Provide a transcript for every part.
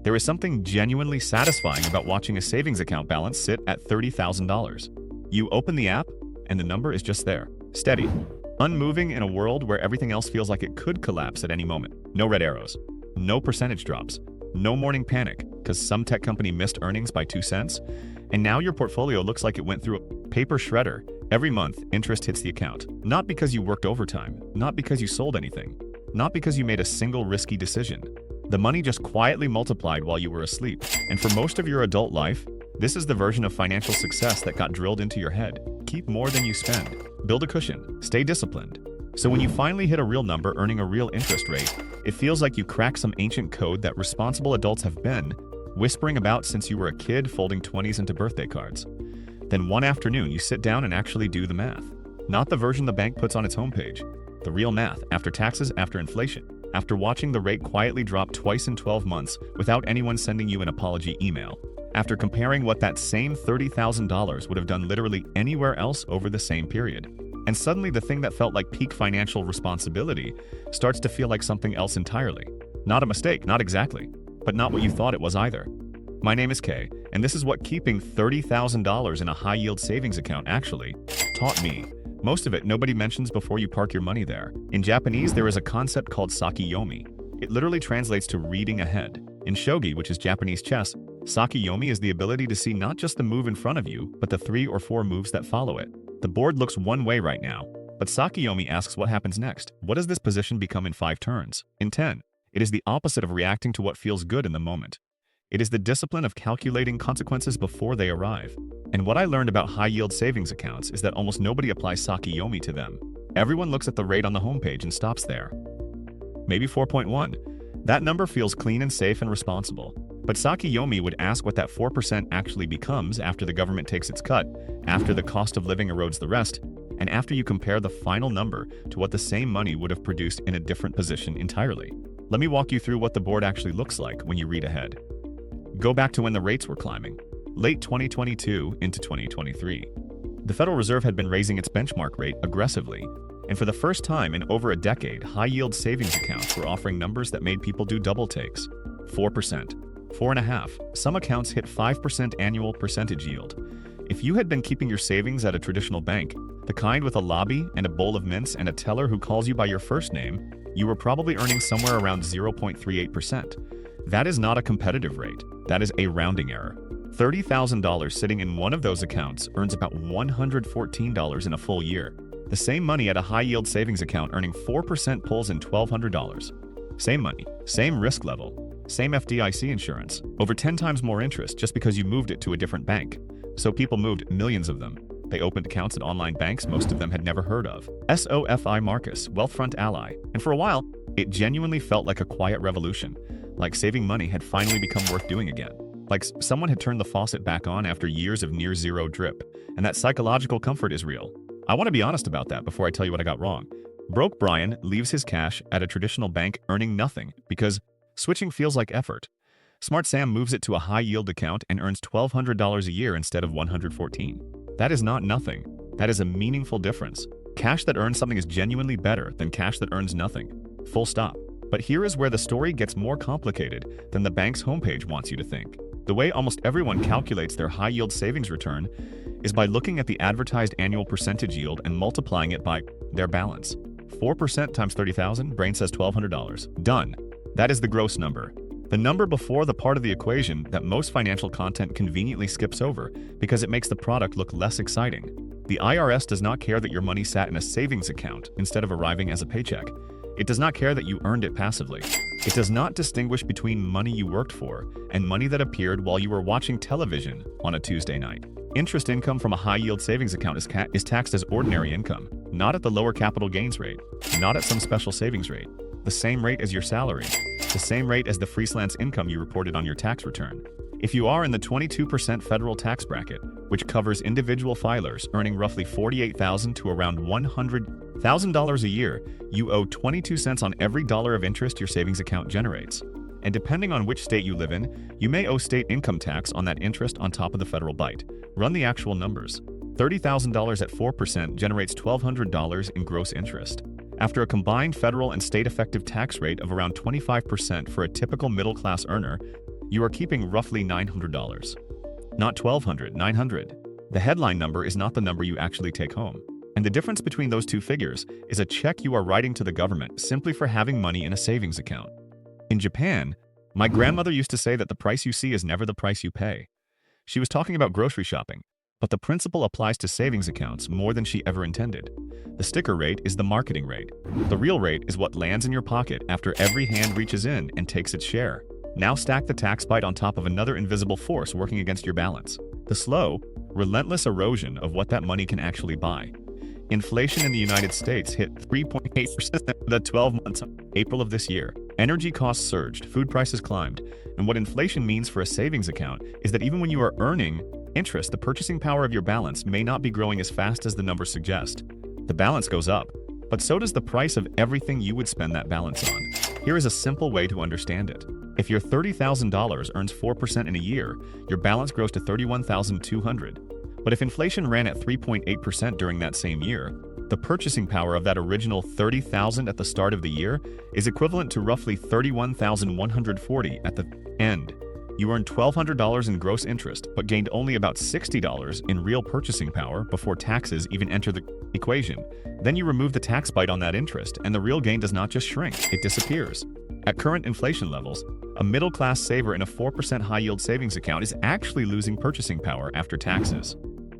There is something genuinely satisfying about watching a savings account balance sit at $30,000. You open the app, and the number is just there, steady, unmoving in a world where everything else feels like it could collapse at any moment. No red arrows, no percentage drops, no morning panic because some tech company missed earnings by 2 cents, and now your portfolio looks like it went through a paper shredder. Every month, interest hits the account, not because you worked overtime, not because you sold anything, not because you made a single risky decision. The money just quietly multiplied while you were asleep, and for most of your adult life, this is the version of financial success that got drilled into your head. Keep more than you spend. Build a cushion. Stay disciplined. So when you finally hit a real number earning a real interest rate, it feels like you crack some ancient code that responsible adults have been whispering about since you were a kid folding 20s into birthday cards. Then one afternoon, you sit down and actually do the math. Not the version the bank puts on its homepage. The real math, after taxes, after inflation, after watching the rate quietly drop twice in 12 months without anyone sending you an apology email. After comparing what that same $30,000 would have done literally anywhere else over the same period. And suddenly the thing that felt like peak financial responsibility starts to feel like something else entirely. Not a mistake, not exactly, but not what you thought it was either. My name is Kay, and this is what keeping $30,000 in a high-yield savings account actually taught me. Most of it nobody mentions before you park your money there. In Japanese, there is a concept called sakiyomi. It literally translates to reading ahead. In shogi, which is Japanese chess, sakiyomi is the ability to see not just the move in front of you, but the 3 or 4 moves that follow it. The board looks one way right now, but sakiyomi asks what happens next. What does this position become in 5 turns? In 10? It is the opposite of reacting to what feels good in the moment. It is the discipline of calculating consequences before they arrive. And what I learned about high-yield savings accounts is that almost nobody applies sakiyomi to them. Everyone looks at the rate on the homepage and stops there. Maybe 4.1. That number feels clean and safe and responsible. But sakiyomi would ask what that 4% actually becomes after the government takes its cut, after the cost of living erodes the rest, and after you compare the final number to what the same money would have produced in a different position entirely. Let me walk you through what the board actually looks like when you read ahead. Go back to when the rates were climbing, late 2022 into 2023. The Federal Reserve had been raising its benchmark rate aggressively, and for the first time in over a decade, high-yield savings accounts were offering numbers that made people do double takes. 4%, 4.5%, some accounts hit 5% annual percentage yield. If you had been keeping your savings at a traditional bank, the kind with a lobby and a bowl of mints and a teller who calls you by your first name, you were probably earning somewhere around 0.38%. That is not a competitive rate. That is a rounding error. $30,000 sitting in one of those accounts earns about $114 in a full year. The same money at a high-yield savings account earning 4% pulls in $1,200. Same money, same risk level, same FDIC insurance, over 10 times more interest just because you moved it to a different bank. So people moved millions of them. They opened accounts at online banks most of them had never heard of. SoFi Marcus, Wealthfront Ally. And for a while, it genuinely felt like a quiet revolution. Like saving money had finally become worth doing again. Like someone had turned the faucet back on after years of near-zero drip. And that psychological comfort is real. I want to be honest about that before I tell you what I got wrong. Broke Brian leaves his cash at a traditional bank earning nothing because switching feels like effort. Smart Sam moves it to a high-yield account and earns $1,200 a year instead of $114. That is not nothing. That is a meaningful difference. Cash that earns something is genuinely better than cash that earns nothing. Full stop. But here is where the story gets more complicated than the bank's homepage wants you to think. The way almost everyone calculates their high-yield savings return is by looking at the advertised annual percentage yield and multiplying it by their balance. 4% times 30,000, brain says $1,200. Done. That is the gross number. The number before the part of the equation that most financial content conveniently skips over because it makes the product look less exciting. The IRS does not care that your money sat in a savings account instead of arriving as a paycheck. It does not care that you earned it passively. It does not distinguish between money you worked for and money that appeared while you were watching television on a Tuesday night. Interest income from a high-yield savings account is taxed as ordinary income, not at the lower capital gains rate, not at some special savings rate. The same rate as your salary, the same rate as the freelance income you reported on your tax return. If you are in the 22% federal tax bracket, which covers individual filers earning roughly $48,000 to around $100,000 a year, you owe 22 cents on every dollar of interest your savings account generates. And depending on which state you live in, you may owe state income tax on that interest on top of the federal bite. Run the actual numbers. $30,000 at 4% generates $1,200 in gross interest. After a combined federal and state effective tax rate of around 25% for a typical middle-class earner, You are keeping roughly $900. Not $1,200, $900. The headline number is not the number you actually take home. And the difference between those two figures is a check you are writing to the government simply for having money in a savings account. In Japan, my grandmother used to say that the price you see is never the price you pay. She was talking about grocery shopping, but the principle applies to savings accounts more than she ever intended. The sticker rate is the marketing rate. The real rate is what lands in your pocket after every hand reaches in and takes its share. Now stack the tax bite on top of another invisible force working against your balance. The slow, relentless erosion of what that money can actually buy. Inflation in the United States hit 3.8% for the 12 months of April of this year. Energy costs surged, food prices climbed, and what inflation means for a savings account is that even when you are earning interest, the purchasing power of your balance may not be growing as fast as the numbers suggest. The balance goes up, but so does the price of everything you would spend that balance on. Here is a simple way to understand it. If your $30,000 earns 4% in a year, your balance grows to $31,200. But if inflation ran at 3.8% during that same year, the purchasing power of that original $30,000 at the start of the year is equivalent to roughly $31,140 at the end. You earned $1,200 in gross interest, but gained only about $60 in real purchasing power before taxes even enter the equation. Then you remove the tax bite on that interest, and the real gain does not just shrink, it disappears. At current inflation levels, a middle-class saver in a 4% high-yield savings account is actually losing purchasing power after taxes.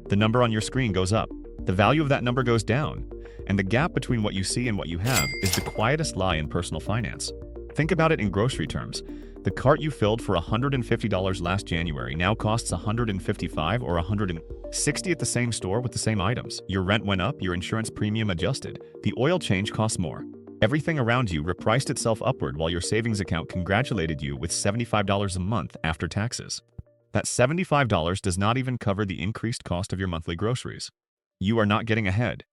The number on your screen goes up, the value of that number goes down, and the gap between what you see and what you have is the quietest lie in personal finance. Think about it in grocery terms. The cart you filled for $150 last January now costs $155 or $160 at the same store with the same items. Your rent went up, your insurance premium adjusted, the oil change costs more. Everything around you repriced itself upward while your savings account congratulated you with $75 a month after taxes. That $75 does not even cover the increased cost of your monthly groceries. You are not getting ahead.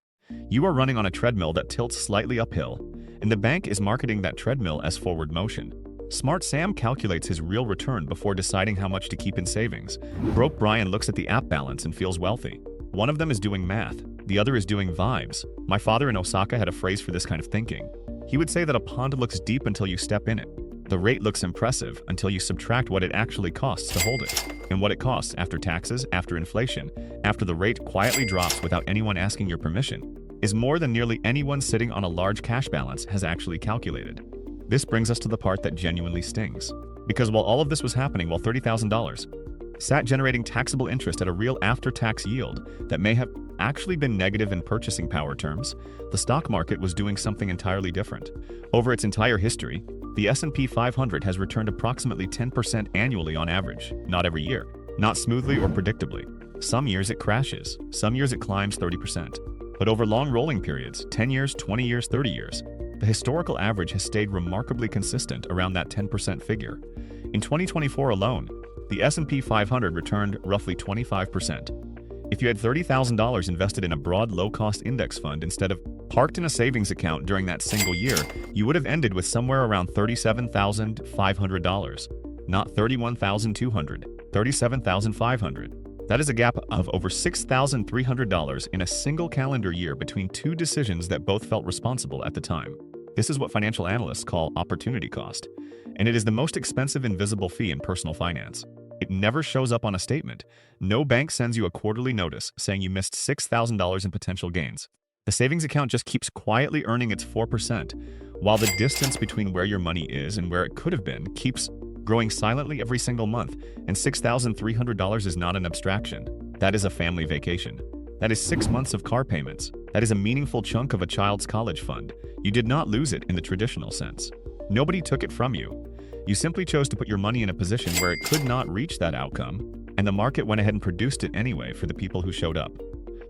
You are running on a treadmill that tilts slightly uphill, and the bank is marketing that treadmill as forward motion. Smart Sam calculates his real return before deciding how much to keep in savings. Broke Brian looks at the app balance and feels wealthy. One of them is doing math, the other is doing vibes. My father in Osaka had a phrase for this kind of thinking. He would say that a pond looks deep until you step in it. The rate looks impressive until you subtract what it actually costs to hold it, and what it costs after taxes, after inflation, after the rate quietly drops without anyone asking your permission, is more than nearly anyone sitting on a large cash balance has actually calculated. This brings us to the part that genuinely stings. Because while all of this was happening while $30,000 sat generating taxable interest at a real after-tax yield that may have actually been negative in purchasing power terms, the stock market was doing something entirely different. Over its entire history, the S&P 500 has returned approximately 10% annually on average, not every year, not smoothly or predictably. Some years it crashes, some years it climbs 30%. But over long rolling periods, 10 years, 20 years, 30 years, the historical average has stayed remarkably consistent around that 10% figure. In 2024 alone, the S&P 500 returned roughly 25%. If you had $30,000 invested in a broad low-cost index fund instead of parked in a savings account during that single year, you would have ended with somewhere around $37,500, not $31,200, $37,500. That is a gap of over $6,300 in a single calendar year between two decisions that both felt responsible at the time. This is what financial analysts call opportunity cost, and it is the most expensive invisible fee in personal finance. It never shows up on a statement. No bank sends you a quarterly notice saying you missed $6,000 in potential gains. The savings account just keeps quietly earning its 4%, while the distance between where your money is and where it could have been keeps growing silently every single month, and $6,300 is not an abstraction. That is a family vacation. That is 6 months of car payments. That is a meaningful chunk of a child's college fund. You did not lose it in the traditional sense. Nobody took it from you. You simply chose to put your money in a position where it could not reach that outcome, and the market went ahead and produced it anyway for the people who showed up.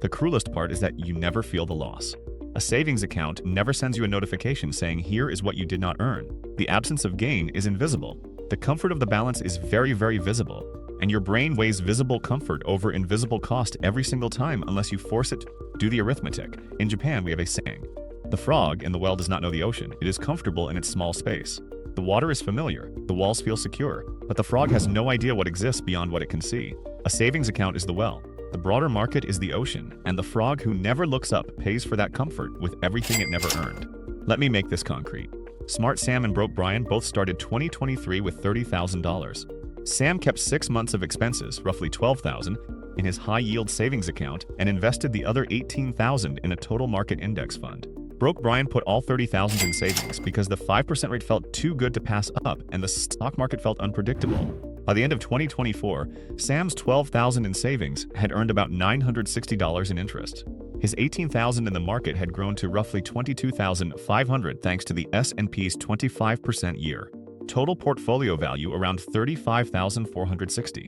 The cruelest part is that you never feel the loss. A savings account never sends you a notification saying here is what you did not earn. The absence of gain is invisible. The comfort of the balance is very, very visible, and your brain weighs visible comfort over invisible cost every single time unless you force it to do the arithmetic. In Japan, we have a saying, "The frog in the well does not know the ocean. It is comfortable in its small space." The water is familiar, the walls feel secure, but the frog has no idea what exists beyond what it can see. A savings account is the well. The broader market is the ocean, and the frog who never looks up pays for that comfort with everything it never earned. Let me make this concrete. Smart Sam and Broke Brian both started 2023 with $30,000. Sam kept 6 months of expenses, roughly $12,000, in his high-yield savings account and invested the other $18,000 in a total market index fund. Broke Brian put all $30,000 in savings because the 5% rate felt too good to pass up and the stock market felt unpredictable. By the end of 2024, Sam's $12,000 in savings had earned about $960 in interest. His $18,000 in the market had grown to roughly $22,500 thanks to the S&P's 25% year. Total portfolio value around $35,460.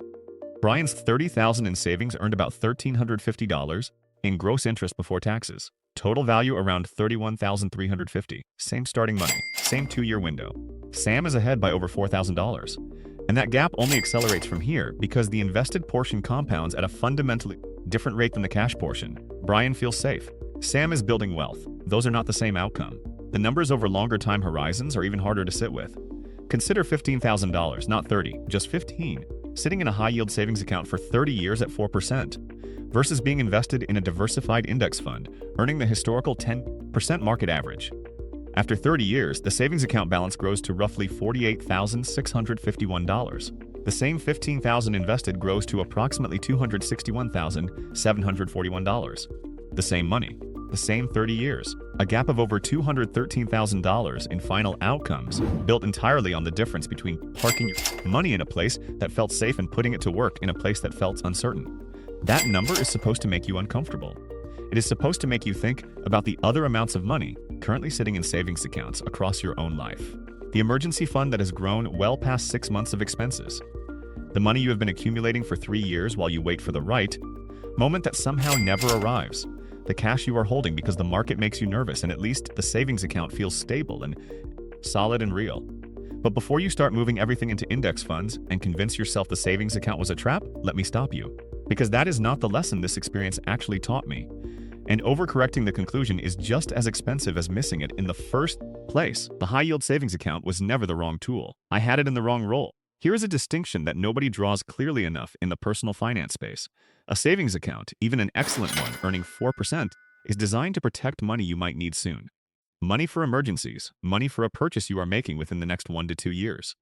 Brian's $30,000 in savings earned about $1,350 in gross interest before taxes. Total value around $31,350. Same starting money, same 2-year window. Sam is ahead by over $4,000. And that gap only accelerates from here because the invested portion compounds at a fundamentally different rate than the cash portion. Brian feels safe. Sam is building wealth. Those are not the same outcome. The numbers over longer time horizons are even harder to sit with. Consider $15,000, not 30, just 15, sitting in a high-yield savings account for 30 years at 4%, versus being invested in a diversified index fund, earning the historical 10% market average. After 30 years, the savings account balance grows to roughly $48,651. The same $15,000 invested grows to approximately $261,741. The same money, the same 30 years, a gap of over $213,000 in final outcomes, built entirely on the difference between parking your money in a place that felt safe and putting it to work in a place that felt uncertain. That number is supposed to make you uncomfortable. It is supposed to make you think about the other amounts of money currently sitting in savings accounts across your own life. The emergency fund that has grown well past 6 months of expenses. The money you have been accumulating for 3 years while you wait for the right moment that somehow never arrives. The cash you are holding because the market makes you nervous and at least the savings account feels stable and solid and real. But before you start moving everything into index funds and convince yourself the savings account was a trap, let me stop you. Because that is not the lesson this experience actually taught me. And overcorrecting the conclusion is just as expensive as missing it in the first place. The high-yield savings account was never the wrong tool. I had it in the wrong role. Here is a distinction that nobody draws clearly enough in the personal finance space. A savings account, even an excellent one, earning 4%, is designed to protect money you might need soon. Money for emergencies, money for a purchase you are making within the next 1 to 2 years.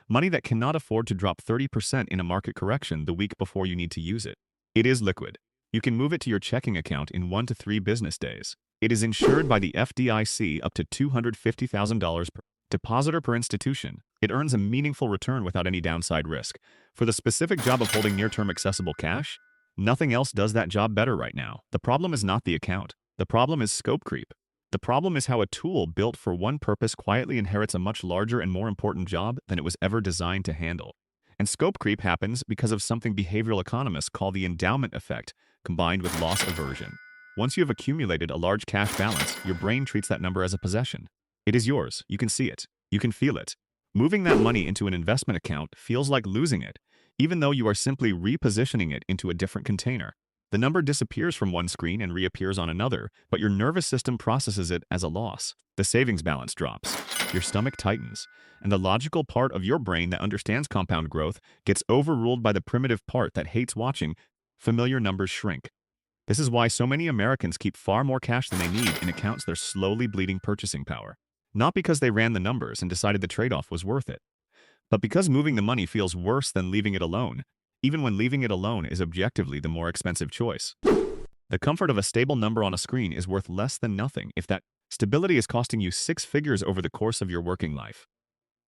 Money that cannot afford to drop 30% in a market correction the week before you need to use it. It is liquid. You can move it to your checking account in 1 to 3 business days. It is insured by the FDIC up to $250,000 per depositor per institution. It earns a meaningful return without any downside risk. For the specific job of holding near-term accessible cash, nothing else does that job better right now. The problem is not the account. The problem is scope creep. The problem is how a tool built for one purpose quietly inherits a much larger and more important job than it was ever designed to handle. And scope creep happens because of something behavioral economists call the endowment effect, combined with loss aversion. Once you have accumulated a large cash balance, your brain treats that number as a possession. It is yours. You can see it. You can feel it. Moving that money into an investment account feels like losing it, even though you are simply repositioning it into a different container. The number disappears from one screen and reappears on another, but your nervous system processes it as a loss. The savings balance drops. Your stomach tightens, and the logical part of your brain that understands compound growth gets overruled by the primitive part that hates watching familiar numbers shrink. This is why so many Americans keep far more cash than they need in accounts that are slowly bleeding purchasing power. Not because they ran the numbers and decided the trade-off was worth it, but because moving the money feels worse than leaving it alone, even when leaving it alone is objectively the more expensive choice. The comfort of a stable number on a screen is worth less than nothing if that stability is costing you 6 figures over the course of your working life.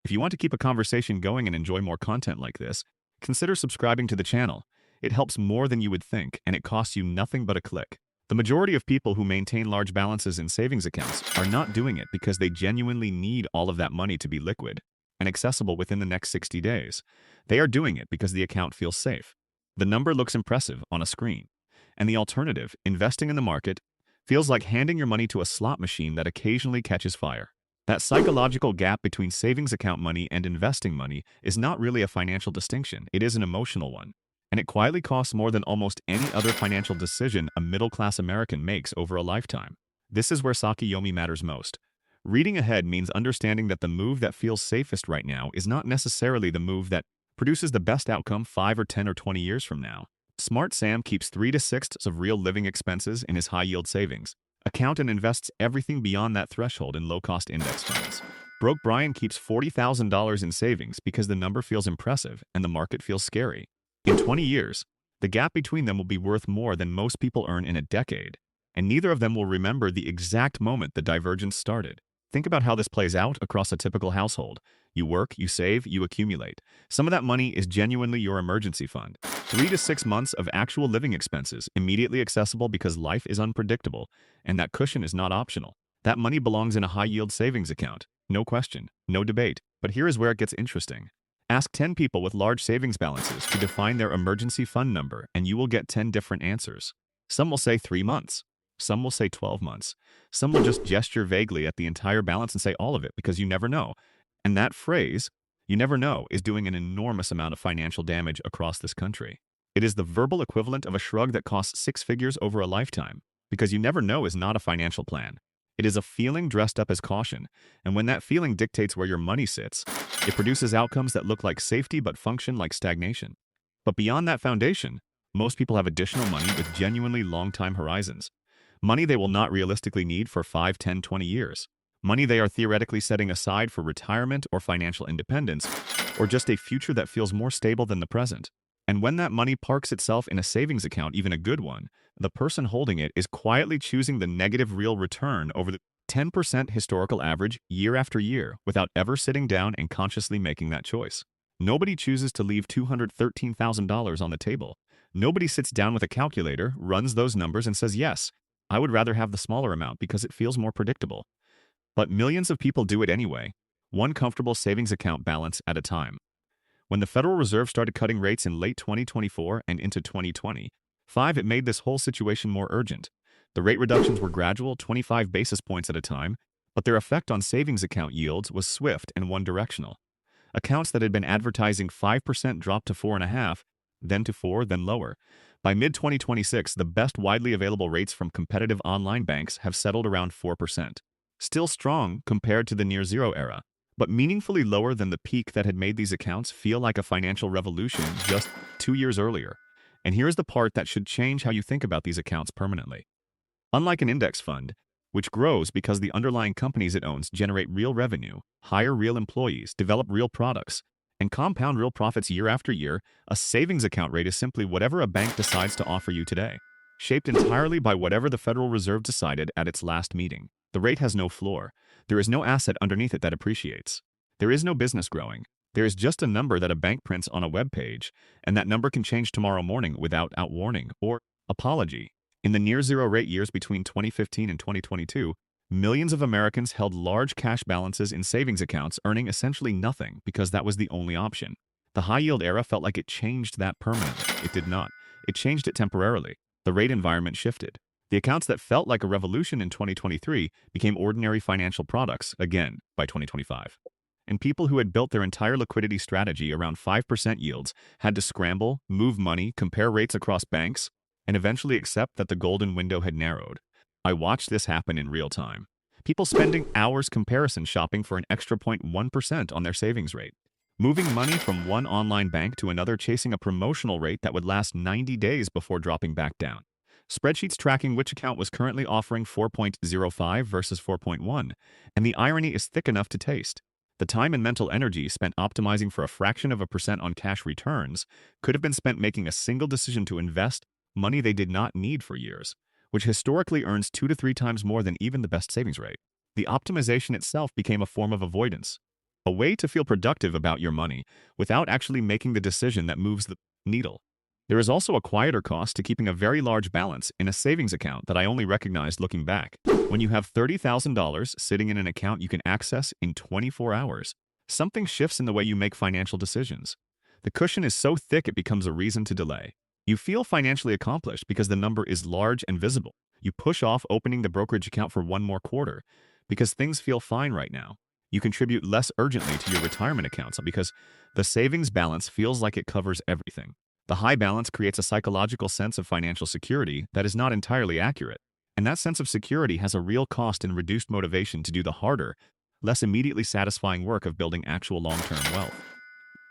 If you want to keep a conversation going and enjoy more content like this, consider subscribing to the channel. It helps more than you would think, and it costs you nothing but a click. The majority of people who maintain large balances in savings accounts are not doing it because they genuinely need all of that money to be liquid and accessible within the next 60 days. They are doing it because the account feels safe. The number looks impressive on a screen. And the alternative, investing in the market, feels like handing your money to a slot machine that occasionally catches fire. That psychological gap between savings account money and investing money is not really a financial distinction, it is an emotional one. And it quietly costs more than almost any other financial decision a middle-class American makes over a lifetime. This is where Sakiyomi matters most. Reading ahead means understanding that the move that feels safest right now is not necessarily the move that produces the best outcome 5 or 10 or 20 years from now. Smart Sam keeps 3 to 6 of real living expenses in his high-yield savings, account and invests everything beyond that threshold in low-cost index funds. Broke Brian keeps $40,000 in savings because the number feels impressive and the market feels scary. In 20 years, the gap between them will be worth more than most people earn in a decade, and neither of them will remember the exact moment the divergence started. Think about how this plays out across a typical household. You work, you save, you accumulate. Some of that money is genuinely your emergency fund. 3 to 6 months of actual living expenses, immediately accessible because life is unpredictable, and that cushion is not optional. That money belongs in a high-yield savings account. No question, no debate. But here is where it gets interesting. Ask 10 people with large savings balances to define their emergency fund number, and you will get 10 different answers. Some will say 3 months. Some will say 12 months. Some will just gesture vaguely at the entire balance and say all of it because you never know. And that phrase, you never know, is doing an enormous amount of financial damage across this country. It is the verbal equivalent of a shrug that costs 6 figures over a lifetime, because you never know is not a financial plan. It is a feeling dressed up as caution, and when that feeling dictates where your money sits, it produces outcomes that look like safety but function like stagnation. But beyond that foundation, most people have additional money with genuinely long-time horizons. Money they will not realistically need for 5, 10, 20 years. Money they are theoretically setting aside for retirement or financial independence, or just a future that feels more stable than the present. And when that money parks itself in a savings account, even a good one, the person holding it is quietly choosing the negative real return over the 10% historical average year after year without ever sitting down and consciously making that choice. Nobody chooses to leave $213,000 on the table. Nobody sits down with a calculator, runs those numbers, and says, yes, I would rather have the smaller amount because it feels more predictable. But millions of people do it anyway, one comfortable savings account balance at a time. When the Federal Reserve started cutting rates in late 2024 and into 2025, it made this whole situation more urgent. The rate reductions were gradual, 25 basis points at a time, but their effect on savings account yields was swift and one-directional. Accounts that had been advertising 5% dropped to 4.5%, then to 4%, then lower. By mid-2026, the best widely available rates from competitive online banks have settled around 4%. Still strong compared to the near-zero era, but meaningfully lower than the peak that had made these accounts feel like a financial revolution just 2 years earlier. And here's the part that should change how you think about these accounts permanently. Unlike an index fund, which grows because the underlying companies it owns generate real revenue, hire real employees, develop real products, and compound real profits year after year, a savings account rate is simply whatever a bank decides to offer you today, shaped entirely by whatever the Federal Reserve decided at its last meeting. The rate has no floor. There is no asset underneath it that appreciates. There is no business growing. There is just a number that a bank prints on a web page, and that number can change tomorrow morning without warning or apology. In the near-zero rate years between 2015 and 2022, millions of Americans held large cash balances in savings accounts, earning essentially nothing because that was the only option. The high-yield era felt like it changed that permanently. It did not. It changed it temporarily. The rate environment shifted. The accounts that felt like a revolution in 2023 became ordinary financial products again by 2025. And people who had built their entire liquidity strategy around 5% yields had to scramble, move money, compare rates across banks, and eventually accept that the golden window had narrowed. I watched this happen in real time. People spending hours comparison shopping for an extra 0.1% on their savings rate. Moving money from one online bank to another, chasing a promotional rate that would last 90 days before dropping back down. Spreadsheets tracking which account was currently offering 4.05 versus 4.1, and the irony is thick enough to taste. The time and mental energy spent optimizing for a fraction of a percent on cash returns could have been spent making a single decision to invest money they did not need for years, which historically earns 2 to 3 times more than even the best savings rate. The optimization itself became a form of avoidance, a way to feel productive about your money without actually making the decision that moves the needle. There is also a quieter cost to keeping a very large balance in a savings account that I only recognized looking back. When you have $30,000 sitting in an account you can access in 24 hours, something shifts in the way you make financial decisions. The cushion is so thick it becomes a reason to delay. You feel financially accomplished because the number is large and visible. You push off opening the brokerage account for one more quarter because things feel fine right now. You contribute less urgently to your retirement accounts because the savings balance feels like it covers everything. The high balance creates a psychological sense of financial security that is not entirely accurate, and that sense of security has a real cost in reduced motivation to do the harder, less immediately satisfying work of building actual long-term wealth.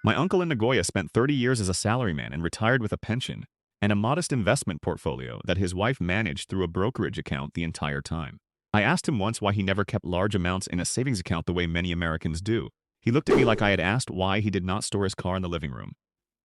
My uncle in Nagoya spent 30 years as a salaryman and retired with a pension, and a modest investment portfolio that his wife managed through a brokerage account the entire time. I asked him once why he never kept large amounts in a savings account the way many Americans do. He looked at me like I had asked why he did not store his car in the living room.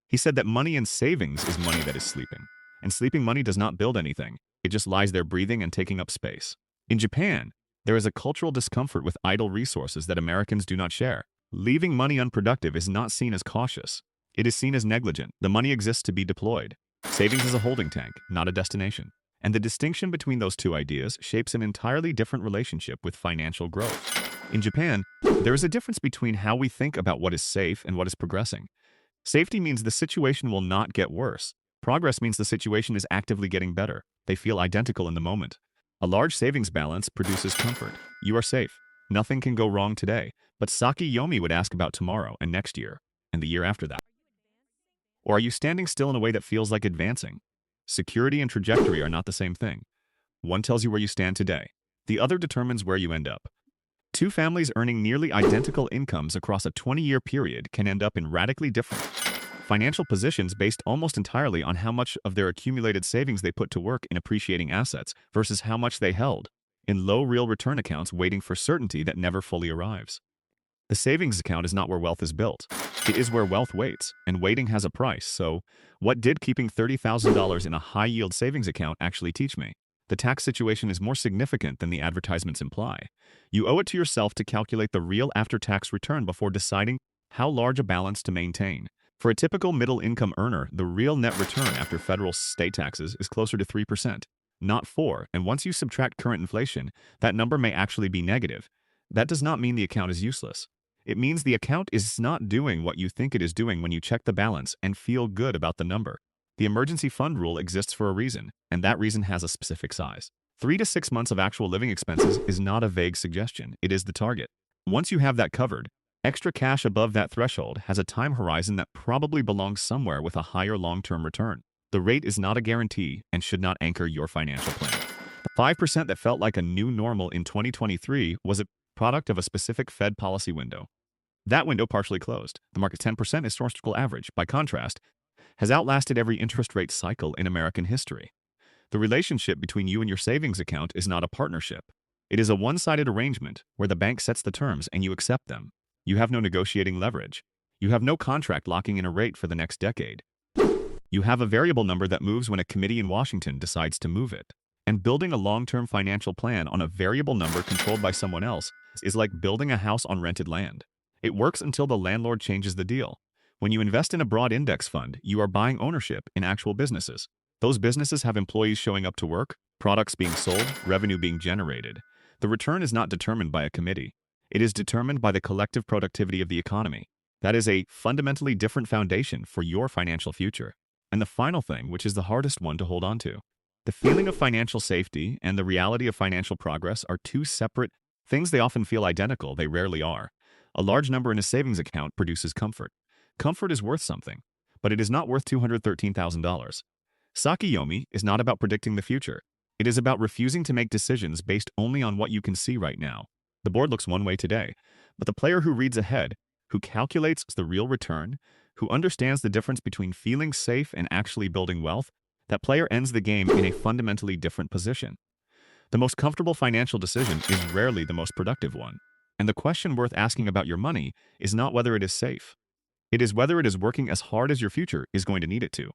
He said that money in savings is money that is sleeping, and sleeping money does not build anything. It just lies there breathing and taking up space. In Japan, there is a cultural discomfort with idle resources that Americans do not share. Leaving money unproductive is not seen as cautious. It is seen as negligent. The money exists to be deployed. Savings is a holding tank, not a destination. And the distinction between those two ideas shapes an entirely different relationship with financial growth. In Japan, there is a difference between how we think about what is safe and what is progressing. Safety means the situation will not get worse. Progress means the situation is actively getting better. They feel identical in the moment. A large savings balance produces comfort. You are safe. Nothing can go wrong today. But Saki Yomi would ask about tomorrow and next year, and the year after that. Or are you standing still in a way that feels like advancing? Security and trajectory are not the same thing. One tells you where you stand today. The other determines where you end up. Two families earning nearly identical incomes across a 20-year period can end up in radically different financial positions based almost entirely on how much of their accumulated savings they put to work in appreciating assets versus how much they held in low real return accounts waiting for certainty that never fully arrives. The savings account is not where wealth is built. It is where wealth waits, and waiting has a price. So, what did keeping $30,000 in a high-yield savings account actually teach me? The tax situation is more significant than the advertisements imply. You owe it to yourself to calculate the real after-tax return before deciding how large a balance to maintain. For a typical middle-income earner, the real net return after federal state taxes is closer to 3%, not 4%, and once you subtract current inflation, that number may actually be negative. That does not mean the account is useless. It means the account is not doing what you think it is doing when you check the balance and feel good about the number. The emergency fund rule exists for a reason, and that reason has a specific size. 3 to 6 months of actual living expenses is not a vague suggestion, it is the target. Once you have that covered, extra cash above that threshold has a time horizon that probably belongs somewhere with a higher long-term return. The rate is not a guarantee and should not anchor your financial plan. The 5% that felt like a new normal in 2023 was a product of a specific Fed policy window. That window partially closed. The market's 10% historical average, by contrast, has outlasted every interest rate cycle in American history. The relationship between you and your savings account is not a partnership. It is a one-sided arrangement where the bank sets the terms and you accept them. You have no negotiating leverage. You have no contract locking in a rate for the next decade. You have a variable number that moves when a committee in Washington decides to move it. And building a long-term financial plan on a variable number controlled by someone else is like building a house on rented land. It works until the landlord changes the deal. When you invest in a broad index fund, you are buying ownership in actual businesses. Those businesses have employees showing up to work, products being sold, revenue being generated. The return is not determined by a committee. It is determined by the collective productivity of the economy. That is a fundamentally different foundation for your financial future. And the final thing, which is the hardest one to hold on to. The feeling of financial safety and the reality of financial progress are two separate things. They often feel identical, they rarely are. A large number in a savings account produces comfort. Comfort is worth something, but it is not worth $213,000. Saki Yomi is not about predicting the future. It is about refusing to make decisions based only on what you can see right now. The board looks one way today, but the player who reads ahead, who calculates the real return, who understands the difference between feeling safe and actually building wealth, that player ends the game in a fundamentally different position. The most comfortable financial decision is rarely the most productive one. And the question worth asking about your money is not whether it is safe. It is whether it is working as hard as your future is going to need it to.